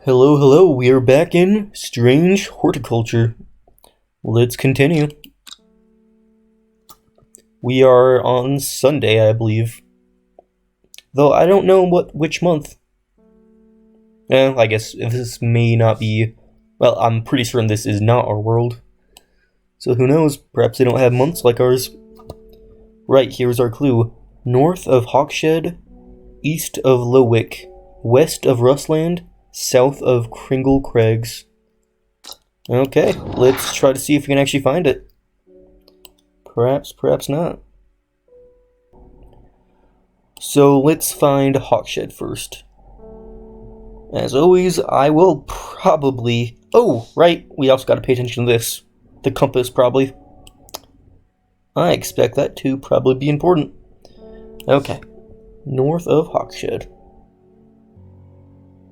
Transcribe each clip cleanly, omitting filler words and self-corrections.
Hello, hello, we are back in Strange Horticulture. Let's continue. We are on Sunday, I believe. Though I don't know which month. I guess this may not be... Well, I'm pretty certain this is not our world. So who knows, perhaps they don't have months like ours. Right, here's our clue. North of Hawkshed, east of Lowick, west of Rustland, south of Kringle Crags. Okay, let's try to see if we can actually find it. Perhaps, perhaps not. So let's find Hawkshed first. As always, I will probably... Oh, right, we also got to pay attention to this. The compass, probably. I expect that to probably be important. Okay, north of Hawkshed.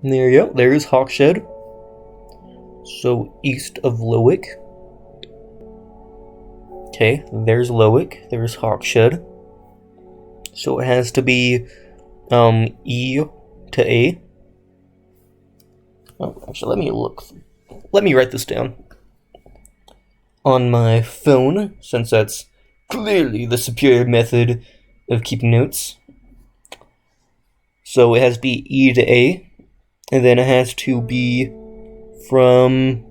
There you go, there's Hawkshed. So, east of Lowick. Okay, there's Lowick, there's Hawkshed. So it has to be, E to A. Oh, actually, let me look. Let me write this down. On my phone, since that's clearly the superior method of keeping notes. So it has to be E to A. And then it has to be from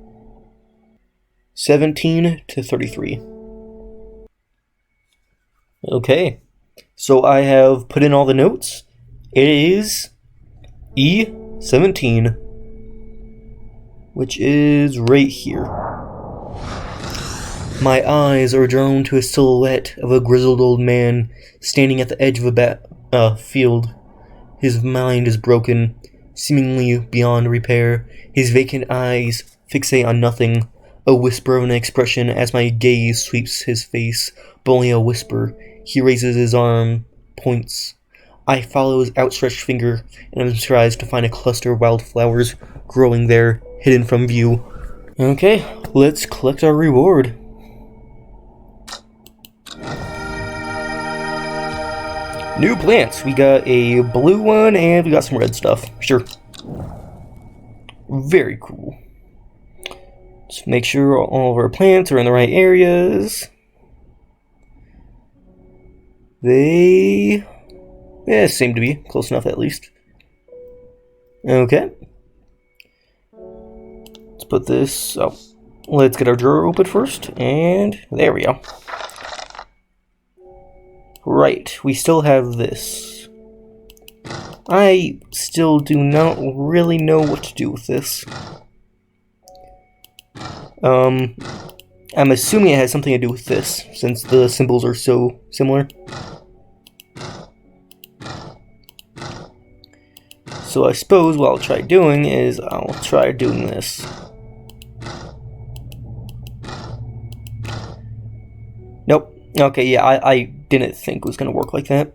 17 to 33. Okay, so I have put in all the notes. It is E17, which is right here. My eyes are drawn to a silhouette of a grizzled old man standing at the edge of a field. His mind is broken, seemingly beyond repair. His vacant eyes fixate on nothing, a whisper of an expression as my gaze sweeps his face, but only a whisper. He raises his arm, points. I follow his outstretched finger, and tries to find a cluster of wildflowers growing there, hidden from view. Okay, let's collect our reward. New plants. We got a blue one, and we got some red stuff. Sure. Very cool. Just make sure all of our plants are in the right areas. They seem to be close enough at least. Okay. Let's put this... Oh, let's get our drawer open first, and there we go. Right, we still have this. I still do not really know what to do with this. I'm assuming it has something to do with this, since the symbols are so similar. So I suppose what I'll try doing is I'll try doing this. Nope. Okay, yeah, I didn't think it was going to work like that.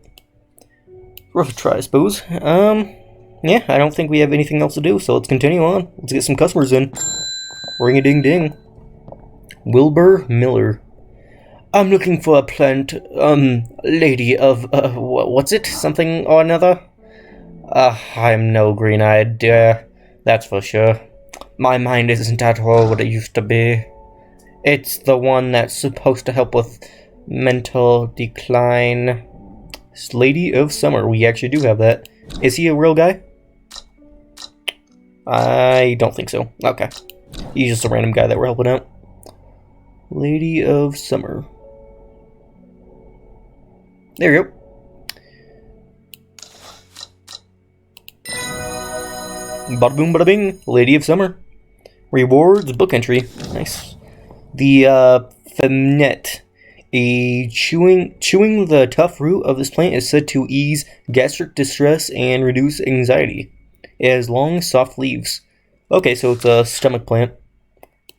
Worth a try, I suppose. Yeah, I don't think we have anything else to do, so let's continue on. Let's get some customers in. Ring-a-ding-ding. Wilbur Miller. I'm looking for a plant, lady of, what's it? Something or another? I'm no green-eyed, that's for sure. My mind isn't at all what it used to be. It's the one that's supposed to help with mental decline. Lady of Summer, we actually do have that. Is he a real guy? I don't think so. Okay. He's just a random guy that we're helping out. Lady of Summer. There we go. Bada boom, bada bing. Lady of Summer. Rewards, book entry. Nice. The Femnet. Chewing the tough root of this plant is said to ease gastric distress and reduce anxiety. It has long, soft leaves. Okay, so it's a stomach plant.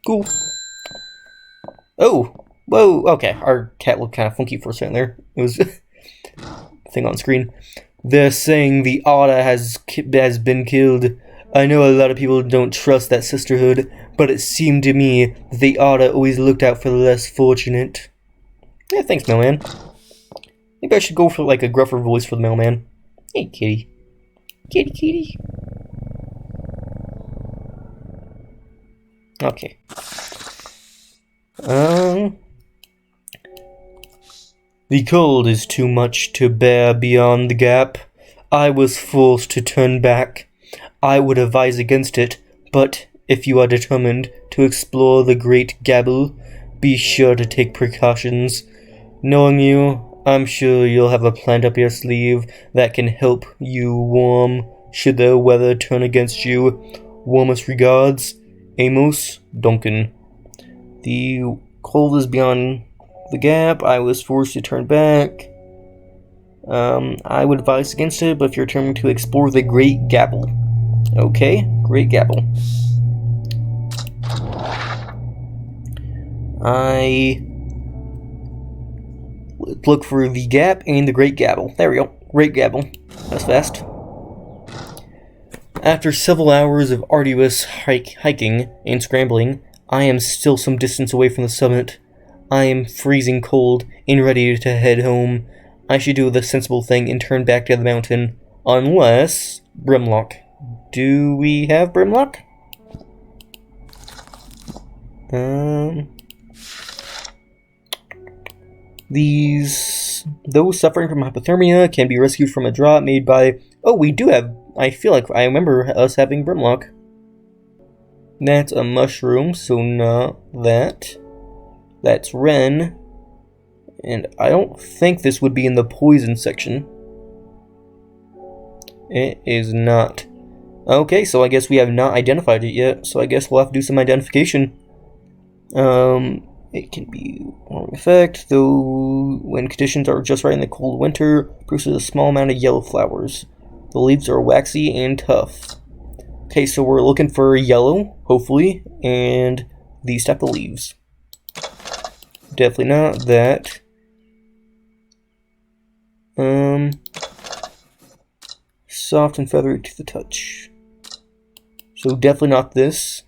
Cool. Oh, whoa, okay. Our cat looked kind of funky for a second there. It was a thing on screen. They're saying the otter has been killed. I know a lot of people don't trust that sisterhood, but it seemed to me that the otter always looked out for the less fortunate. Yeah, thanks, mailman. Maybe I should go for like a gruffer voice for the mailman. Hey, kitty. Kitty, kitty. Okay. The cold is too much to bear beyond the gap. I was forced to turn back. I would advise against it, but if you are determined to explore the great gabble, be sure to take precautions. Knowing you, I'm sure you'll have a plant up your sleeve that can help you warm should the weather turn against you. Warmest regards, Amos Duncan. The cold is beyond the gap. I was forced to turn back. I would advise against it, but if you're determined to explore the Great Gabble. Okay, Great Gabble. I look for the gap and the Great Gabble. There we go. Great Gabble. That's fast. After several hours of arduous hiking and scrambling, I am still some distance away from the summit. I am freezing cold and ready to head home. I should do the sensible thing and turn back to the mountain. Unless... Brimlock. Do we have Brimlock? Those suffering from hypothermia can be rescued from a draught made by... Oh, we do have... I feel like I remember us having Brimlock. That's a mushroom, so not that. That's Wren. And I don't think this would be in the poison section. It is not. Okay, so I guess we have not identified it yet, so I guess we'll have to do some identification. It can be warming effect, though when conditions are just right in the cold winter, produces a small amount of yellow flowers. The leaves are waxy and tough. Okay, so we're looking for yellow, hopefully, and these type of leaves. Definitely not that. Soft and feathery to the touch. So definitely not this.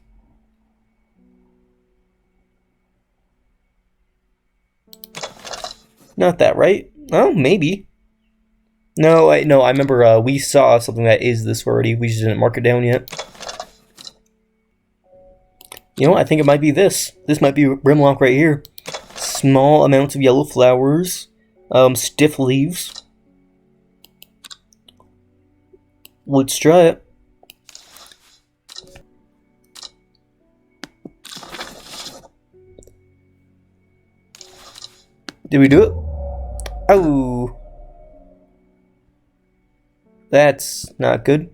Not that, right? Oh, maybe. No, I remember we saw something that is this already. We just didn't mark it down yet. You know, I think it might be this. This might be Brimlock right here. Small amounts of yellow flowers. Stiff leaves. Let's try it. Did we do it? Oh. That's not good.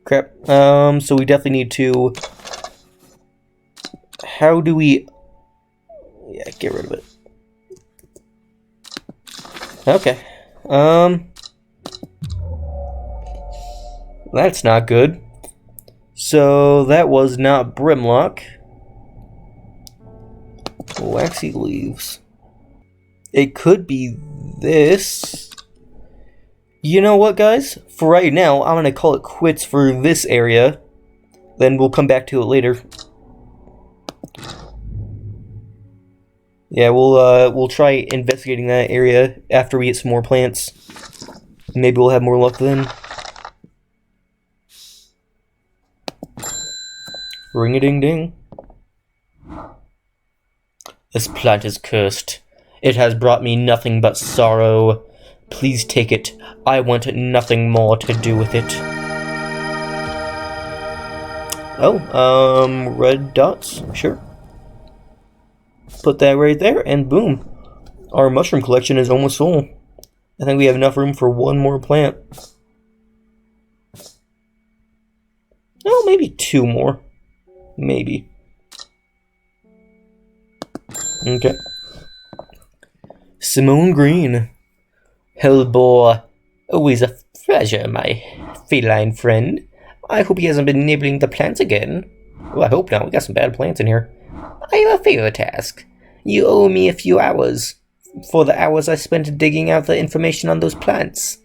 Crap. So we definitely need to... How do we... Yeah, get rid of it. Okay. That's not good. So that was not Brimlock. Waxy leaves. It could be this. You know what, guys? For right now, I'm gonna call it quits for this area. Then we'll come back to it later. Yeah, we'll try investigating that area after we get some more plants. Maybe we'll have more luck then. Ring-a-ding-ding. This plant is cursed. It has brought me nothing but sorrow. Please take it. I want nothing more to do with it. Oh, red dots? Sure. Put that right there, and boom. Our mushroom collection is almost full. I think we have enough room for one more plant. Oh, maybe two more. Maybe. Okay. Simone Green. Hellbore. Always a pleasure, my feline friend. I hope he hasn't been nibbling the plants again. Oh, I hope not. We got some bad plants in here. I have a favor to ask. You owe me a few hours for the hours I spent digging out the information on those plants.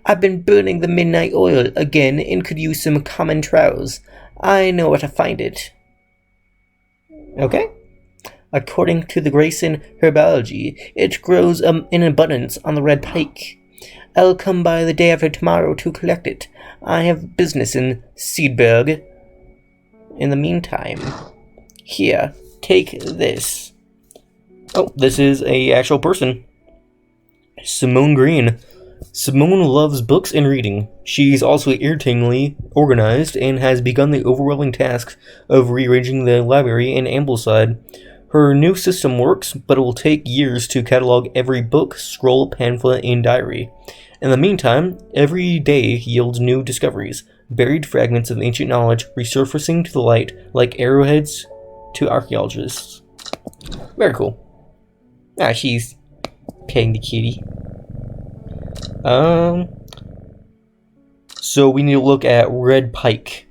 I've been burning the midnight oil again and could use some common trowels. I know where to find it. Okay. According to the Grayson Herbology, it grows in abundance on the Red Pike. I'll come by the day after tomorrow to collect it. I have business in Seedberg. In the meantime, Here, take this. Oh, this is a actual person. Simone Green. Simone loves books and reading. She's also irritatingly organized and has begun the overwhelming task of rearranging the library in Ambleside. Her new system works, but it will take years to catalog every book, scroll, pamphlet, and diary. In the meantime, every day yields new discoveries, buried fragments of ancient knowledge resurfacing to the light like arrowheads to archaeologists. Very cool. Ah, she's petting the kitty. So we need to look at red pike.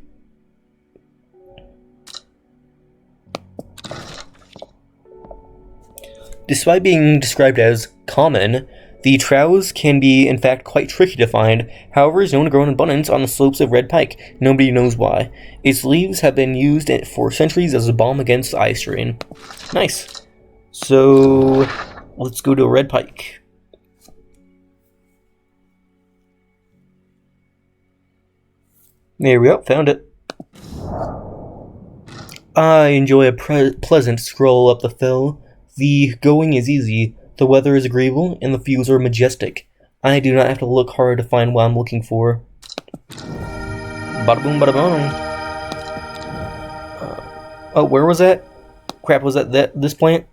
Despite being described as common, the troughs can be in fact quite tricky to find. However, it's known to grow in abundance on the slopes of red pike. Nobody knows why. Its leaves have been used for centuries as a balm against eye strain. Nice. So let's go to red pike. There we go, found it. I enjoy a pleasant stroll up the fell. The going is easy, the weather is agreeable, and the views are majestic. I do not have to look hard to find what I'm looking for. Bada boom, bada boom. Oh, where was that? Crap, was that this plant?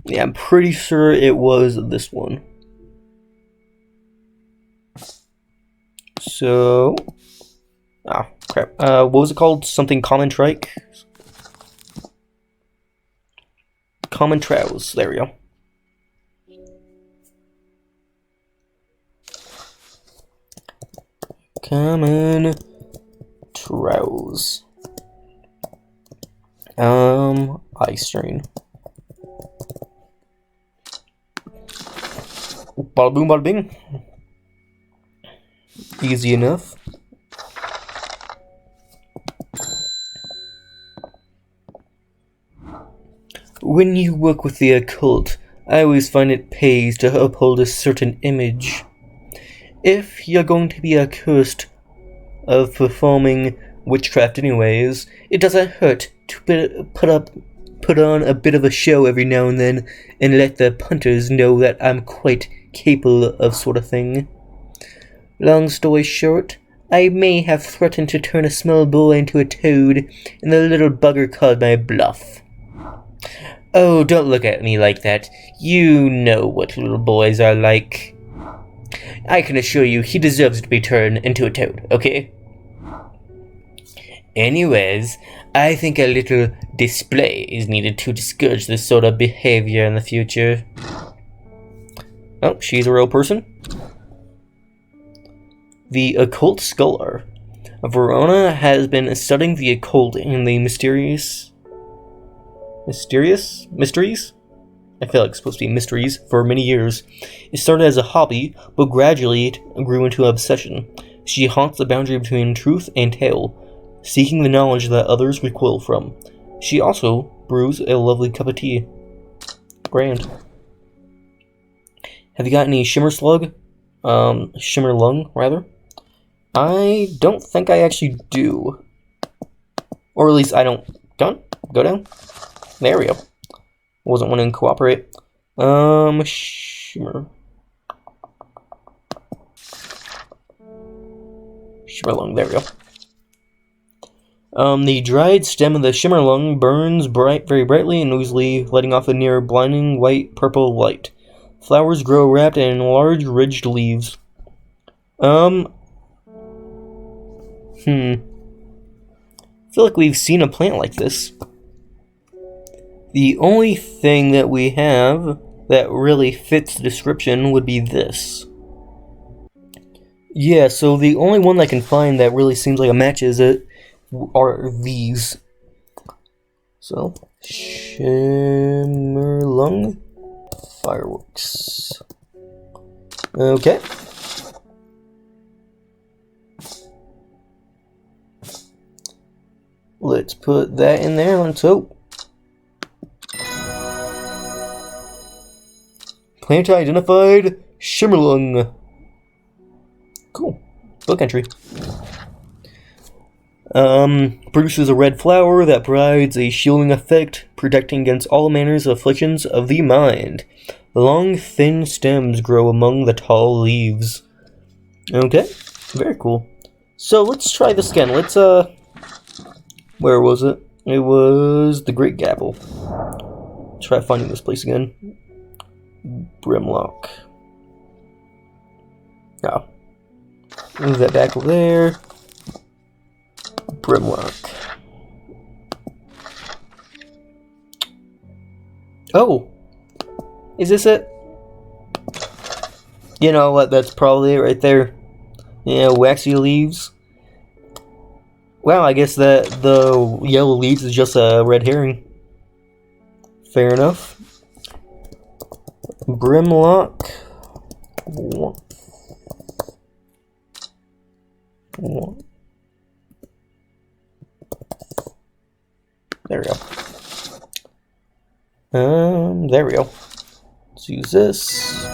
Yeah, I'm pretty sure it was this one. So... ah, crap. What was it called? Something common trike? Common troughs. There we go. Common troughs. Eye strain. Bada boom, bada bing. Easy enough. When you work with the occult, I always find it pays to uphold a certain image. If you're going to be accused of performing witchcraft anyways, it doesn't hurt to put on a bit of a show every now and then and let the punters know that I'm quite capable of sort of thing. Long story short, I may have threatened to turn a small boy into a toad, and the little bugger called my bluff. Oh, don't look at me like that. You know what little boys are like. I can assure you he deserves to be turned into a toad, okay? Anyways, I think a little display is needed to discourage this sort of behavior in the future. Oh, she's a real person. The Occult Scholar. Verona has been studying the occult and the mysteries? I feel like it's supposed to be mysteries for many years. It started as a hobby, but gradually it grew into an obsession. She haunts the boundary between truth and tale, seeking the knowledge that others recoil from. She also brews a lovely cup of tea. Grand. Have you got any shimmer slug? Shimmer lung, rather? I don't think I actually do. Or at least I don't... Go down? There we go. Wasn't wanting to cooperate. Shimmer. Shimmerlung, there we go. The dried stem of the shimmerlung burns very brightly and noisily, letting off a near blinding white-purple light. Flowers grow wrapped in large, ridged leaves. I feel like we've seen a plant like this. The only thing that we have that really fits the description would be this. Yeah, so the only one I can find that really seems like a matches it are these. So, Shimmerlung Fireworks. Okay. Let's put that in there. Let's hope. Plant identified, Shimmerlung. Cool. Book entry. Produces a red flower that provides a shielding effect, protecting against all manners of afflictions of the mind. Long, thin stems grow among the tall leaves. Okay, very cool. So let's try this again. Let's, where was it? It was the Great Gapple. Try finding this place again. Brimlock. Oh. Move that back over there. Brimlock. Oh! Is this it? You know what, that's probably it right there. Yeah, waxy leaves. Wow, I guess that the yellow leaves is just a red herring. Fair enough. Brimlock. There we go. There we go. Let's use this.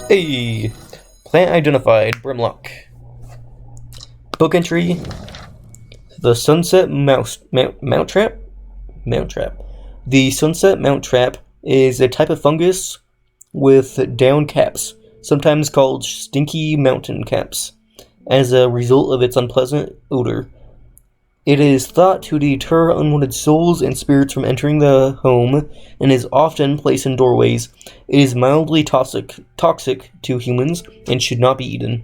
Hey! Plant identified, Brimlock. Book entry. The Sunset Mount Trap? Mount Trap. The Sunset Mount Trap is a type of fungus with down caps, sometimes called stinky mountain caps, as a result of its unpleasant odor. It is thought to deter unwanted souls and spirits from entering the home, and is often placed in doorways. It is mildly toxic to humans, and should not be eaten.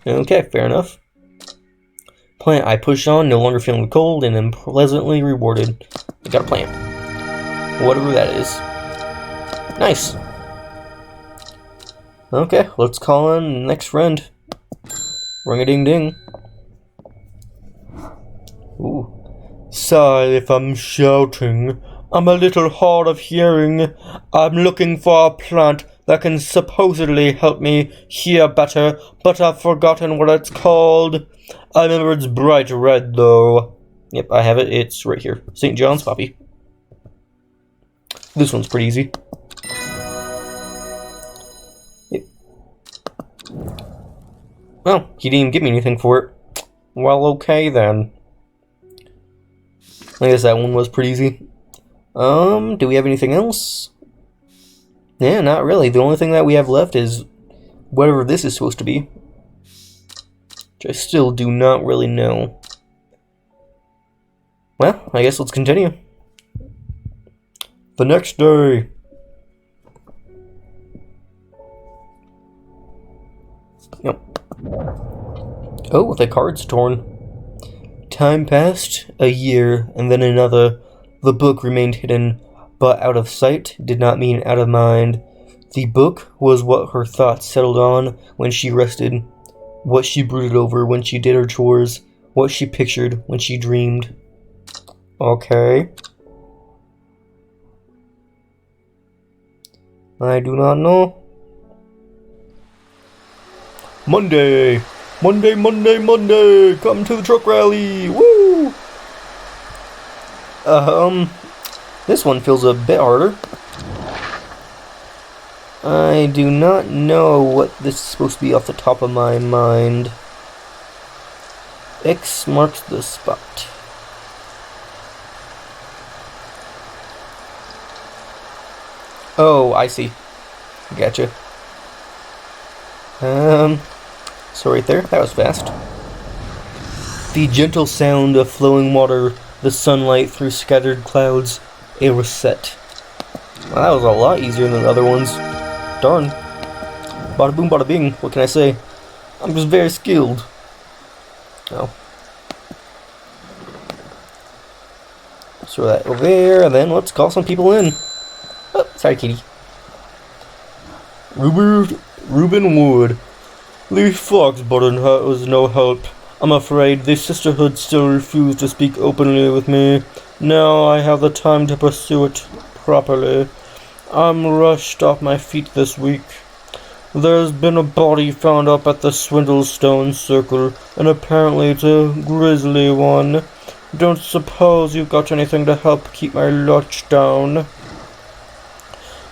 Okay, fair enough. Plant I push on, no longer feeling the cold, and am pleasantly rewarded. I got a plant. Whatever that is. Nice. Okay, let's call on next friend. Ring-a-ding-ding. Ooh. Sorry if I'm shouting. I'm a little hard of hearing. I'm looking for a plant that can supposedly help me hear better, but I've forgotten what it's called. I remember it's bright red, though. Yep, I have it. It's right here. St. John's Poppy. This one's pretty easy. Yep. Well, he didn't even give me anything for it. Well, okay then. I guess that one was pretty easy. Do we have anything else? Yeah, not really. The only thing that we have left is whatever this is supposed to be. Which I still do not really know. Well, I guess let's continue. The next day. Yep. Oh, the card's torn. Time passed, a year, and then another. The book remained hidden, but out of sight did not mean out of mind. The book was what her thoughts settled on when she rested, what she brooded over when she did her chores, what she pictured when she dreamed. Okay. I do not know. Monday! Monday, Monday, Monday! Come to the truck rally! Woo! This one feels a bit harder. I do not know what this is supposed to be off the top of my mind. X marks the spot. Oh, I see. Gotcha. So right there, that was fast. The gentle sound of flowing water, the sunlight through scattered clouds, a reset. Well, that was a lot easier than the other ones. Darn. Bada boom, bada bing, what can I say? I'm just very skilled. Oh. Let's throw that over there, and then let's call some people in. Oh, sorry, kitty. Reuben Wood. The fox button was no help. I'm afraid the sisterhood still refused to speak openly with me. Now I have the time to pursue it properly. I'm rushed off my feet this week. There's been a body found up at the Swindlestone Circle, and apparently it's a grisly one. Don't suppose you've got anything to help keep my lurch down?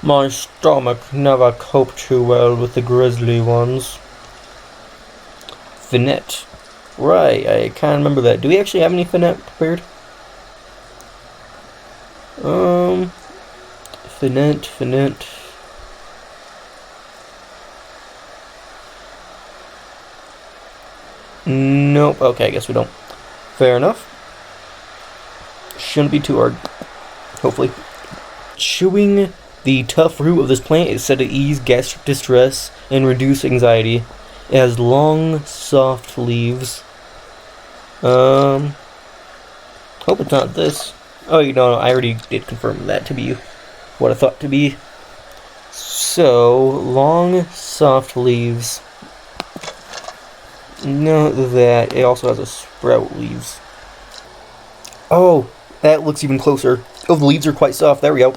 My stomach never coped too well with the grisly ones. Finette. Right, I kind of remember that. Do we actually have any Finette prepared? Finette. Nope. Okay, I guess we don't. Fair enough. Shouldn't be too hard. Hopefully. Chewing the tough root of this plant is said to ease gastric distress and reduce anxiety. It has long, soft leaves. Hope it's not this. Oh, no, I already did confirm that to be what I thought to be. So, long, soft leaves. Note that it also has a sprout leaves. Oh, that looks even closer. Oh, the leaves are quite soft. There we go.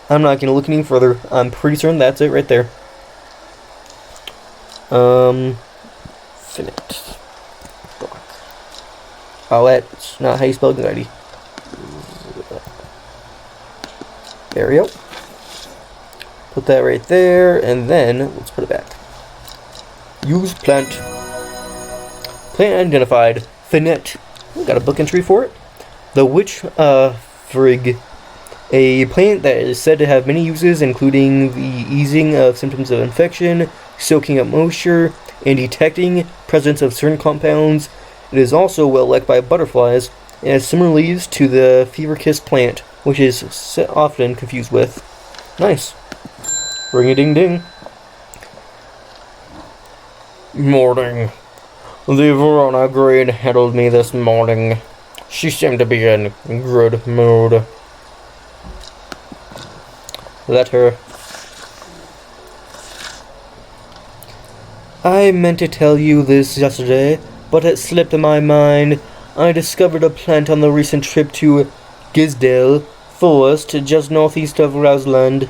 I'm not going to look any further. I'm pretty certain that's it right there. Finette. Oh, that's not how you spell anxiety. There we go. Put that right there, and then let's put it back. Use plant. Plant identified. Finette. We got a book entry for it. The witch frig. A plant that is said to have many uses, including the easing of symptoms of infection, soaking up moisture, and detecting presence of certain compounds. It is also well liked by butterflies, and has similar leaves to the fever kiss plant, which is often confused with. Nice. Ring-a-ding-ding. Morning. The Verona Green handled me this morning. She seemed to be in good mood. Let her. I meant to tell you this yesterday, but it slipped my mind. I discovered a plant on the recent trip to Gisdale Forest, just northeast of Rousland.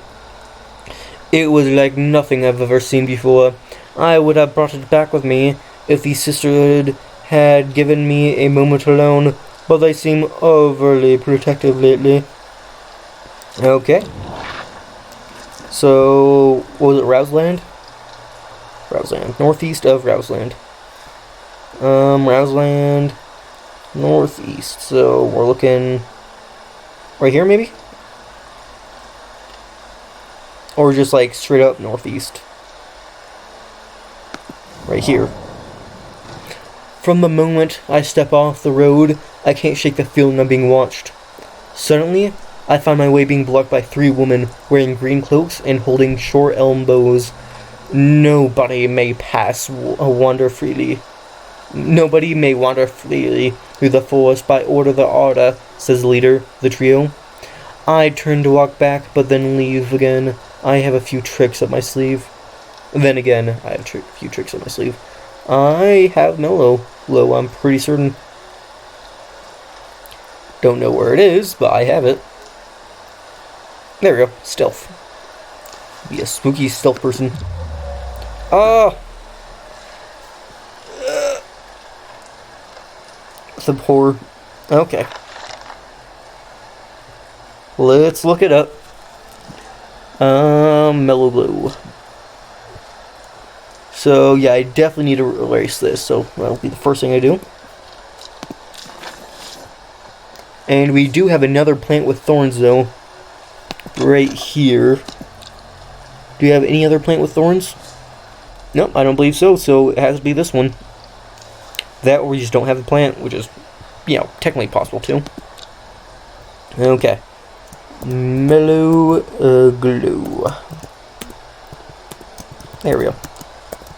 It was like nothing I've ever seen before. I would have brought it back with me if the sisterhood had given me a moment alone, but they seem overly protective lately. Okay. So, what was it, Rousland? Rousland. Northeast of Rousland. Rousland. Northeast. So, we're looking right here, maybe? Or just like straight up northeast. Right here. From the moment I step off the road, I can't shake the feeling I'm being watched. Suddenly, I find my way being blocked by 3 women wearing green cloaks and holding short elm bows. Nobody may wander freely. Nobody may wander freely through the forest by order of the Arda, says the leader, the trio. I turn to walk back, but then leave again. I have a few tricks up my sleeve. Then again, I have a few tricks up my sleeve. I have Mellow, I'm pretty certain. Don't know where it is, but I have it. There we go, stealth. Be a spooky stealth person. The poor. Okay. Let's look it up. Mellow Blue. So, yeah, I definitely need to erase this, so that'll be the first thing I do. And we do have another plant with thorns, though. Right here. Do you have any other plant with thorns? Nope, I don't believe so, so it has to be this one. That or we just don't have the plant, which is, you know, technically possible too. Okay. Mellow Glue. There we go.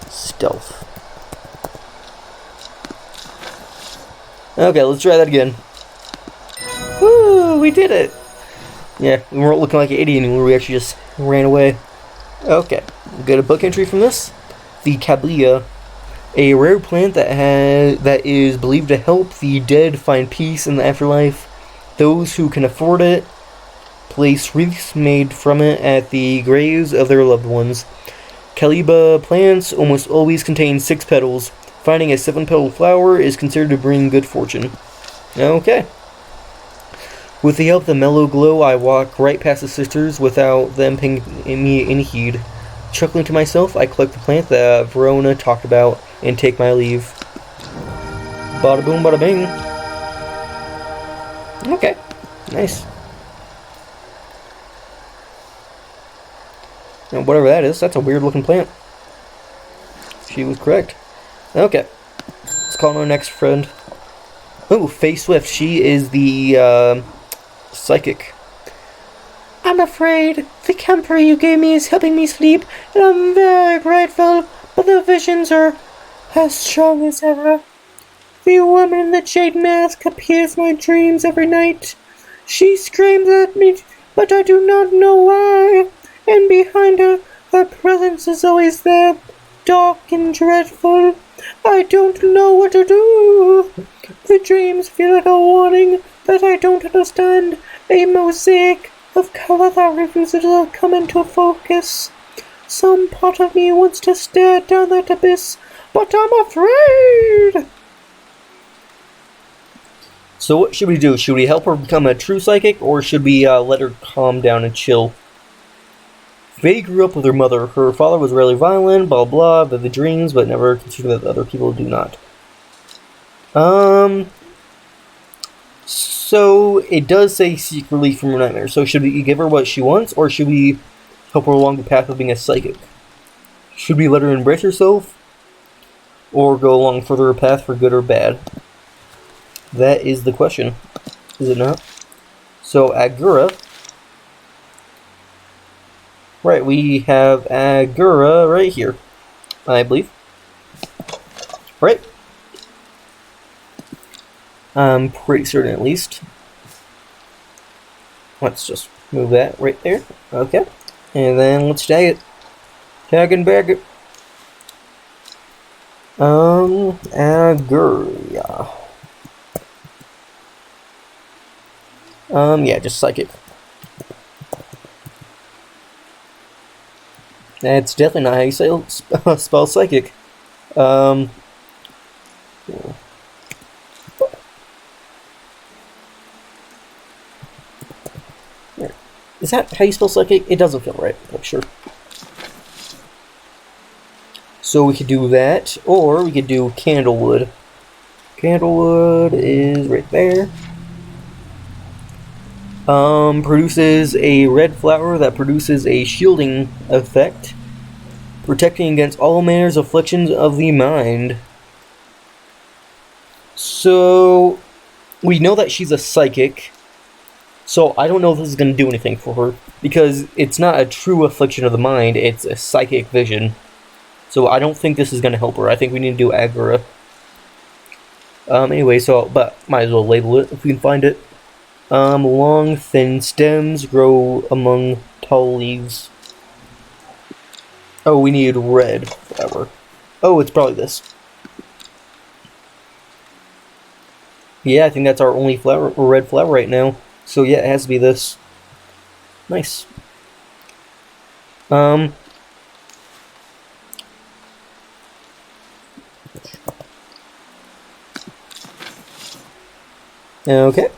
Stealth. Okay, let's try that again. Woo, we did it! Yeah, we weren't looking like an idiot anymore, we actually just ran away. Okay, we'll get a book entry from this. The Cablia, a rare plant that is believed to help the dead find peace in the afterlife. Those who can afford it place wreaths made from it at the graves of their loved ones. Caliba plants almost always contain 6 petals. Finding a 7-petal flower is considered to bring good fortune. Okay. With the help of the Mellow Glow, I walk right past the sisters without them paying me any heed. Chuckling to myself, I collect the plant that Verona talked about. and take my leave. Bada boom, bada bing. Okay, nice. And whatever that is, that's a weird looking plant. She was correct. Okay, let's call on our next friend. Oh, Faye Swift. She is the psychic. I'm afraid the camper you gave me is helping me sleep, and I'm very grateful, but the visions are as strong as ever. The woman in the jade mask appears in my dreams every night. She screams at me, but I do not know why. And behind her, her presence is always there, dark and dreadful. I don't know what to do. The dreams feel like a warning that I don't understand, a mosaic of color that refuses to come into focus. Some part of me wants to stare down that abyss, but I'm afraid. So what should we do? Should we help her become a true psychic, or should we let her calm down and chill? Faye grew up with her mother. Her father was rarely violent, blah blah, the dreams, but never considered that other people do not. So it does say seek relief from her nightmares. So should we give her what she wants, or should we help her along the path of being a psychic? Should we let her embrace herself, or go along further path for good or bad? That is the question, is it not? So Agura. Right, we have Agura right here, I believe. Right? I'm pretty certain, at least. Let's just move that right there. Okay. And then let's tag it. Tag and bag it. Agura. Yeah, just psychic. That's definitely not how you spell psychic. Is that how you spell psychic? It doesn't feel right, but sure. So we could do that, or we could do Candlewood. Candlewood is right there. Produces a red flower that produces a shielding effect, protecting against all manners of afflictions of the mind. So, we know that she's a psychic, so I don't know if this is going to do anything for her, because it's not a true affliction of the mind, it's a psychic vision. So I don't think this is going to help her. I think we need to do Agura. Anyway, but might as well label it if we can find it. Long, thin stems grow among tall leaves. Oh, we need red flower. Oh, it's probably this. Yeah, I think that's our only flower, red flower right now. So yeah, it has to be this. Nice. Okay.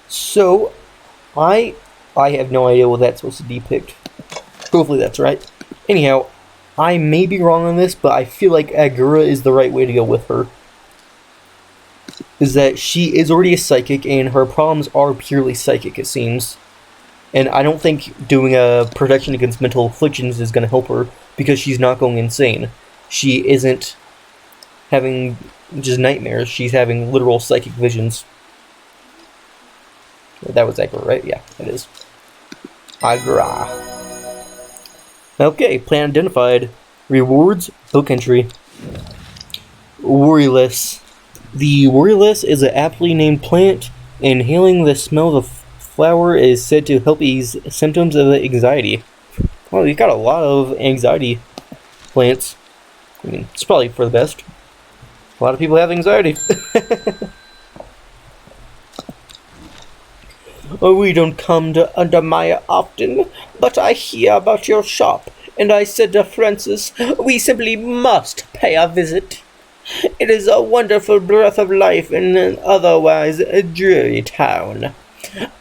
So, I have no idea what that's supposed to depict. Hopefully that's right. Anyhow, I may be wrong on this, but I feel like Agura is the right way to go with her. Is that she is already a psychic, and her problems are purely psychic, it seems. And I don't think doing a protection against mental afflictions is going to help her, because she's not going insane. She isn't having just nightmares, she's having literal psychic visions. That was Agura, right? Yeah, it is. Agura. Okay, plan identified. Rewards, book entry. Worryless. The worryless is an aptly named plant. Inhaling the smell of the flower is said to help ease symptoms of anxiety. Well, we've got a lot of anxiety plants. I mean, it's probably for the best. A lot of people have anxiety. We don't come to Undermire often, but I hear about your shop, and I said to Francis, we simply must pay a visit. It is a wonderful breath of life in an otherwise dreary town.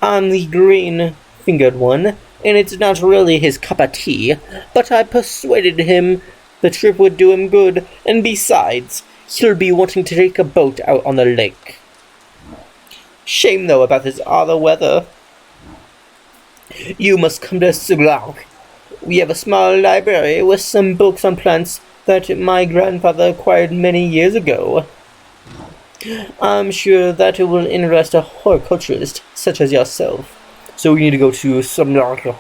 I'm the green-fingered one, and it's not really his cup of tea, but I persuaded him The trip would do him good, and besides, he'll be wanting to take a boat out on the lake. Shame, though, about this other weather. You must come to Suglauk. We have a small library with some books on plants that my grandfather acquired many years ago. I'm sure that it will interest a horticulturist such as yourself. So we need to go to Suglauk.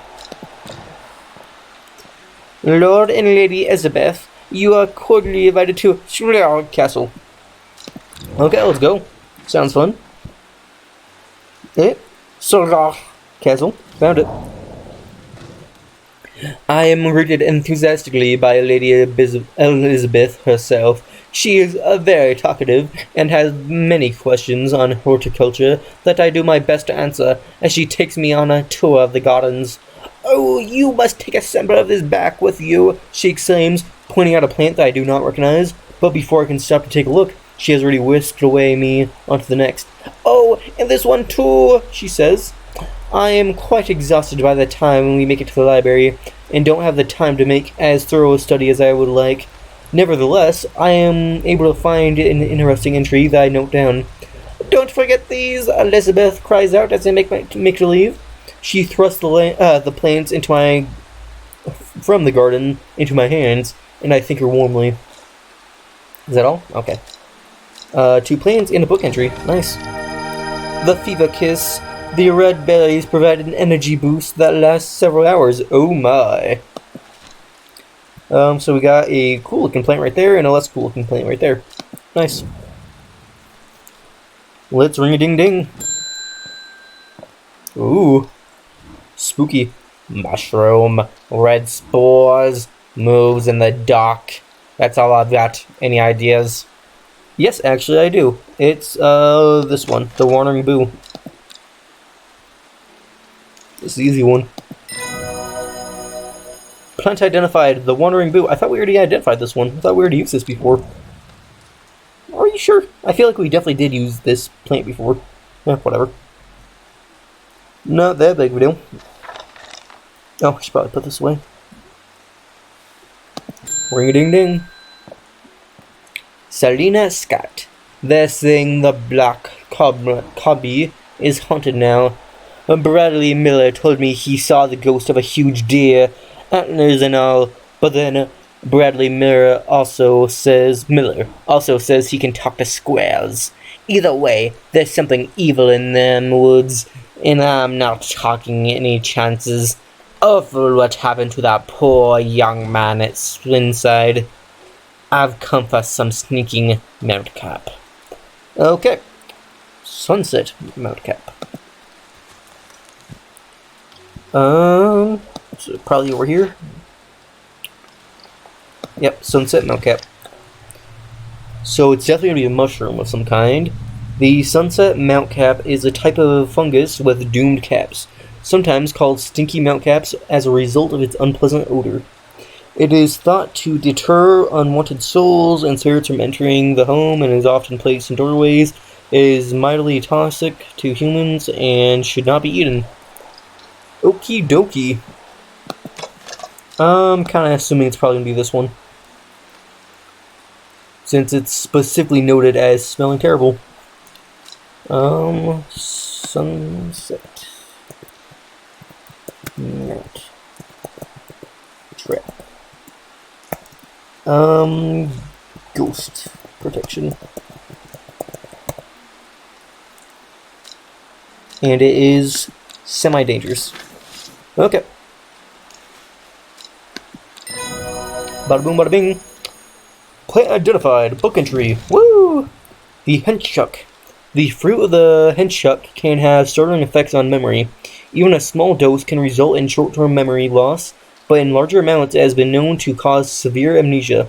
Lord and Lady Elizabeth, you are cordially invited to Suglauk Castle. Okay, let's go. Sounds fun. Suglauk Castle. Found it. I am greeted enthusiastically by Lady Elizabeth herself. She is very talkative and has many questions on horticulture that I do my best to answer as she takes me on a tour of the gardens. Oh, you must take a sample of this back with you, she exclaims, pointing out a plant that I do not recognize. But before I can stop to take a look, she has already whisked away me onto the next. Oh, and this one too, she says. I am quite exhausted by the time we make it to the library, and don't have the time to make as thorough a study as I would like. Nevertheless, I am able to find an interesting entry that I note down. Don't forget these, Elizabeth cries out as I make to leave. She thrusts the plants from the garden into my hands, and I thank her warmly. Is that all? Okay. 2 plants and a book entry. Nice. The Fever Kiss. The red berries provide an energy boost that lasts several hours. Oh my. So we got a cool looking plant right there and a less cool looking plant right there. Nice. Let's ring a ding ding. Ooh. Spooky. Mushroom. Red spores. Moves in the dark. That's all I've got. Any ideas? Yes, actually I do. It's this one. The Wandering Boo. This is the easy one. Plant identified, the Wandering Boo. I thought we already identified this one. I thought we already used this before. Are you sure? I feel like we definitely did use this plant before. Whatever. Not that big of a deal. Oh, I should probably put this away. Ring-a-ding-ding. Selena Scott. They're saying the black cobby is haunted now. Bradley Miller told me he saw the ghost of a huge deer, antlers and all, but then Bradley Miller also says he can talk to squares. Either way, there's something evil in them woods, and I'm not taking any chances. Awful what happened to that poor young man at Swinside. I've come for some sneaking mount cap. Okay. Sunset mount cap. So probably over here. Yep, sunset mount cap. So it's definitely going to be a mushroom of some kind. The sunset mount cap is a type of fungus with doomed caps, sometimes called stinky mount caps as a result of its unpleasant odor. It is thought to deter unwanted souls and spirits from entering the home and is often placed in doorways. It is mildly toxic to humans and should not be eaten. Okie dokie. I'm kind of assuming it's probably going to be this one, since it's specifically noted as smelling terrible. Sunset. Mount. Trap. Ghost protection. And it is semi-dangerous. Okay. Bada boom, bada bing. Plant identified. Book entry. Woo! The henchchuck. The fruit of the henchchuck can have startling effects on memory. Even a small dose can result in short-term memory loss, but in larger amounts it has been known to cause severe amnesia.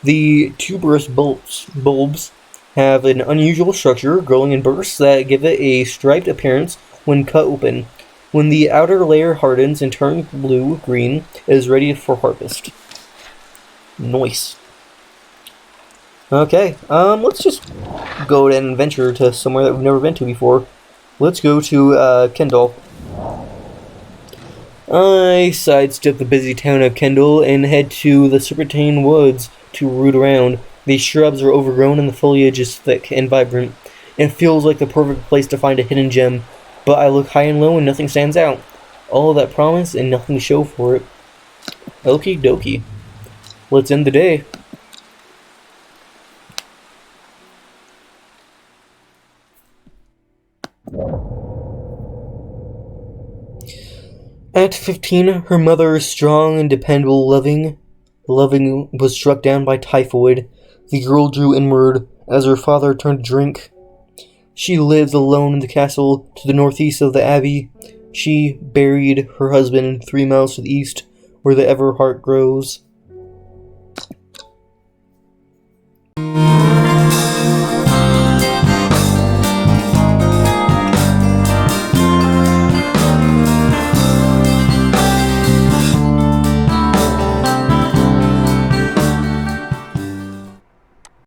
The tuberous bulbs have an unusual structure, growing in bursts that give it a striped appearance when cut open. When the outer layer hardens and turns blue-green, it is ready for harvest. Nice. Okay, let's just go and venture to somewhere that we've never been to before. Let's go to Kendall. I sidestep the busy town of Kendall and head to the Serpentine Woods to root around. These shrubs are overgrown and the foliage is thick and vibrant. It feels like the perfect place to find a hidden gem, but I look high and low and nothing stands out. All of that promise and nothing to show for it. Okie dokie. Let's end the day. At 15, her mother, strong and dependable, loving, was struck down by typhoid. The girl drew inward as her father turned to drink. She lives alone in the castle to the northeast of the abbey. She buried her husband 3 miles to the east, where the Everheart grows.